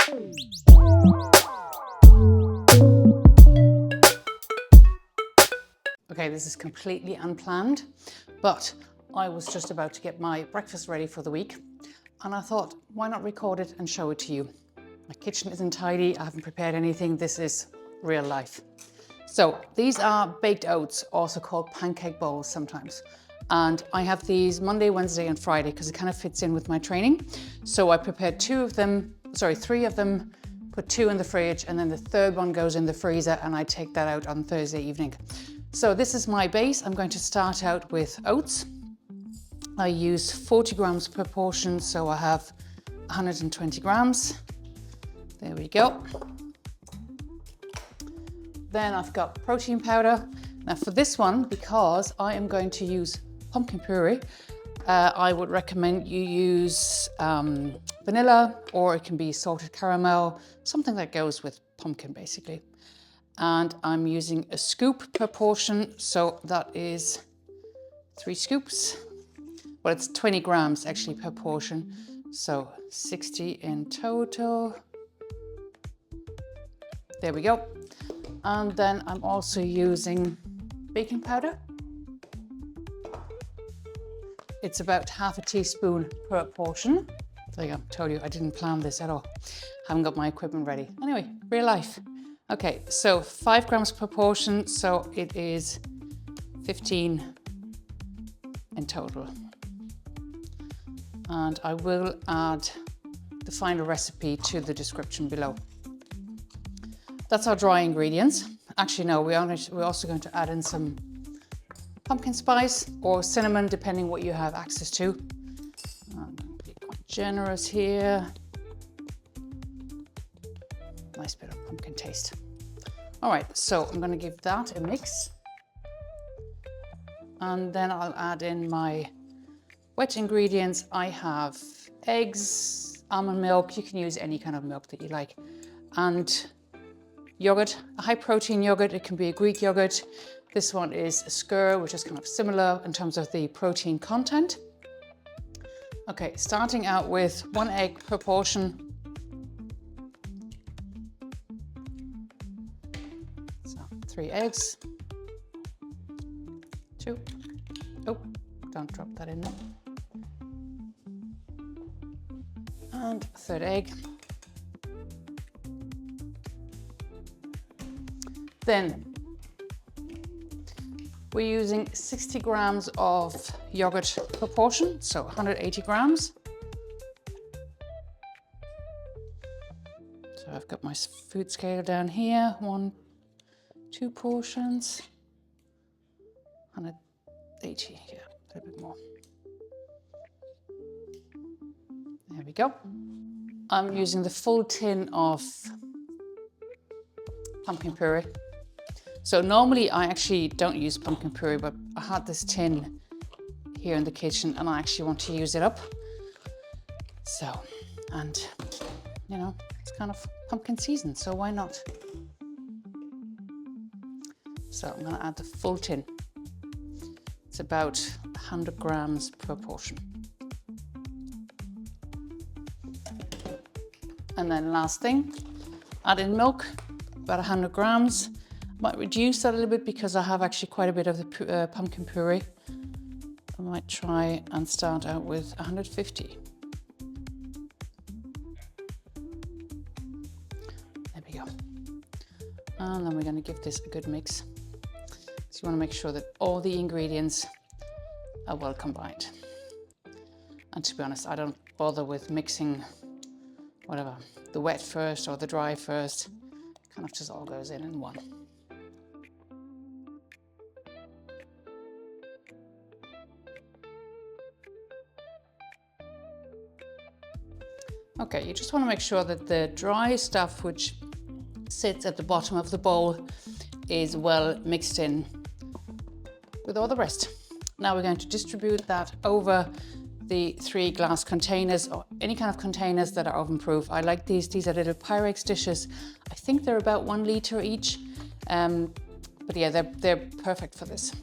Okay, this is completely unplanned, but I was just about to get my breakfast ready for the week, and I thought, why not record it and show it to you? My kitchen isn't tidy, I haven't prepared anything, this is real life. So these are baked oats, also called pancake bowls sometimes. And I have these Monday, Wednesday, and Friday because it kind of fits in with my training. So I prepared three of them, put 2 in the fridge, and then the third one goes in the freezer, and I take that out on Thursday evening. So this is my base. I'm going to start out with oats. I use 40 grams per portion, so I have 120 grams. There we go. Then I've got protein powder. Now for this one, because I am going to use pumpkin puree, I would recommend you use vanilla, or it can be salted caramel, something that goes with pumpkin basically. And I'm using a scoop per portion, so that is 3 scoops. Well, it's 20 grams actually per portion, so 60 in total. There we go. And then I'm also using baking powder. It's about half a teaspoon per portion. There you go, told you I didn't plan this at all. Haven't got my equipment ready. Anyway, real life. Okay, so 5 grams per portion, so it is 15 in total. And I will add the final recipe to the description below. That's our dry ingredients. Actually, no, we're also going to add in some pumpkin spice or cinnamon, depending what you have access to. I'm going to be quite generous here. Nice bit of pumpkin taste. All right, so I'm going to give that a mix. And then I'll add in my wet ingredients. I have eggs, almond milk, you can use any kind of milk that you like, and yogurt, a high protein yogurt. It can be a Greek yogurt. This one is a skyr, which is kind of similar in terms of the protein content. Okay, starting out with 1 egg per portion. So 3 eggs. 2. Oh, don't drop that in there. And 3rd egg. Then we're using 60 grams of yogurt per portion, so 180 grams. So I've got my food scale down here, 1, 2 portions, 180, yeah, a little bit more. There we go. I'm using the full tin of pumpkin puree. So normally I actually don't use pumpkin puree, but I had this tin here in the kitchen and I actually want to use it up. So, and you know, it's kind of pumpkin season, so why not? So I'm gonna add the full tin. It's about 100 grams per portion. And then last thing, add in milk, about 100 grams. Might reduce that a little bit because I have actually quite a bit of the pumpkin puree. I might try and start out with 150. There we go. And then we're going to give this a good mix. So you want to make sure that all the ingredients are well combined. And to be honest, I don't bother with mixing whatever, the wet first or the dry first. Kind of just all goes in one. Okay, you just want to make sure that the dry stuff which sits at the bottom of the bowl is well mixed in with all the rest. Now we're going to distribute that over the 3 glass containers or any kind of containers that are oven proof. I like these. These are little Pyrex dishes. I think they're about 1 liter each. But yeah, they're perfect for this.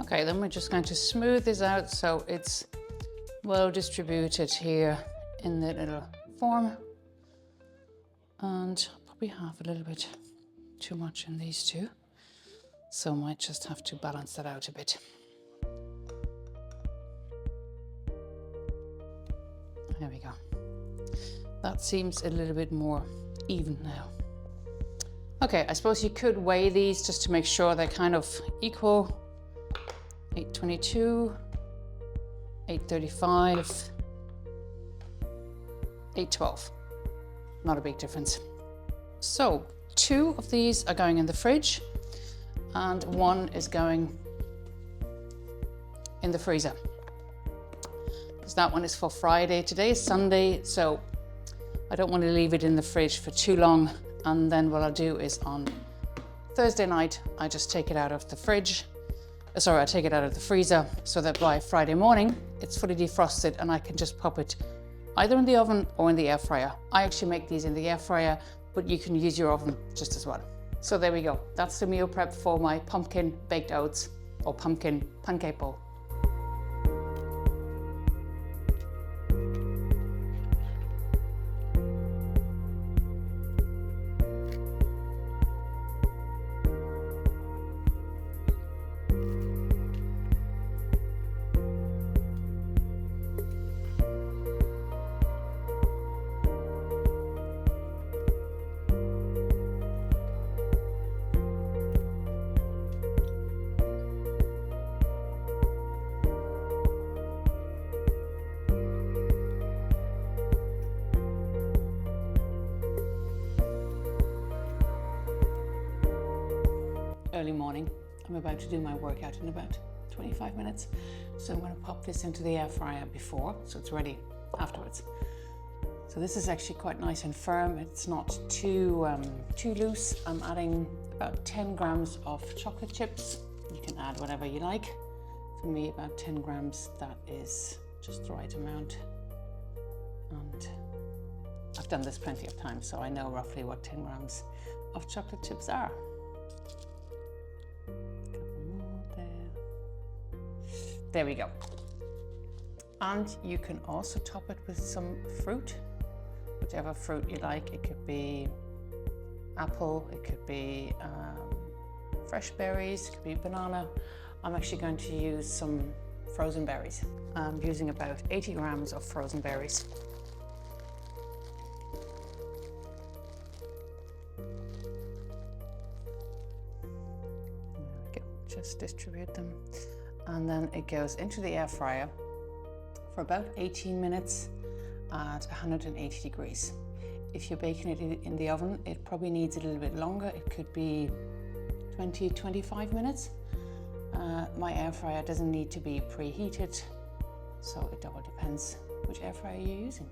Okay, then we're just going to smooth this out so it's well distributed here in the little form, and probably have a little bit too much in these two, so I might just have to balance that out a bit. There we go. That seems a little bit more even now. Okay, I suppose you could weigh these just to make sure they're kind of equal. 822, 835, 812. Not a big difference. So 2 of these are going in the fridge and 1 is going in the freezer. Because that one is for Friday. Today is Sunday, so I don't want to leave it in the fridge for too long. And then what I'll do is on Thursday night, I just take it out of the fridge. I take it out of the freezer so that by Friday morning, it's fully defrosted and I can just pop it either in the oven or in the air fryer. I actually make these in the air fryer, but you can use your oven just as well. So there we go. That's the meal prep for my pumpkin baked oats or pumpkin pancake bowl. Early morning. I'm about to do my workout in about 25 minutes. So I'm going to pop this into the air fryer before, so it's ready afterwards. So this is actually quite nice and firm. It's not too loose. I'm adding about 10 grams of chocolate chips. You can add whatever you like. For me, about 10 grams, that is just the right amount. And I've done this plenty of times, so I know roughly what 10 grams of chocolate chips are. There we go. And you can also top it with some fruit, whichever fruit you like. It could be apple, it could be fresh berries, it could be banana. I'm actually going to use some frozen berries. I'm using about 80 grams of frozen berries. There we go, just distribute them. And then it goes into the air fryer for about 18 minutes at 180 degrees. If you're baking it in the oven, it probably needs a little bit longer. It could be 20-25 minutes. My air fryer doesn't need to be preheated, so it all depends which air fryer you're using.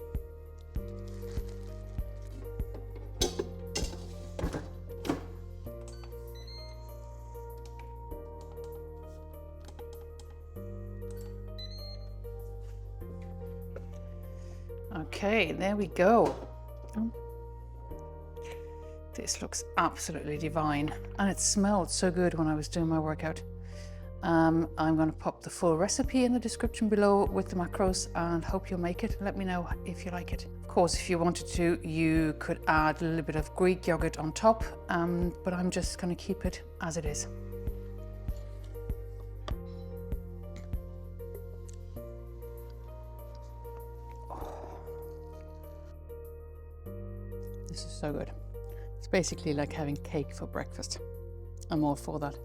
Okay, there we go. This looks absolutely divine, and it smelled so good when I was doing my workout. I'm going to pop the full recipe in the description below with the macros, and hope you'll make it. Let me know if you like it. Of course, if you wanted to, you could add a little bit of Greek yogurt on top, but I'm just going to keep it as it is. This is so good. It's basically like having cake for breakfast. I'm all for that.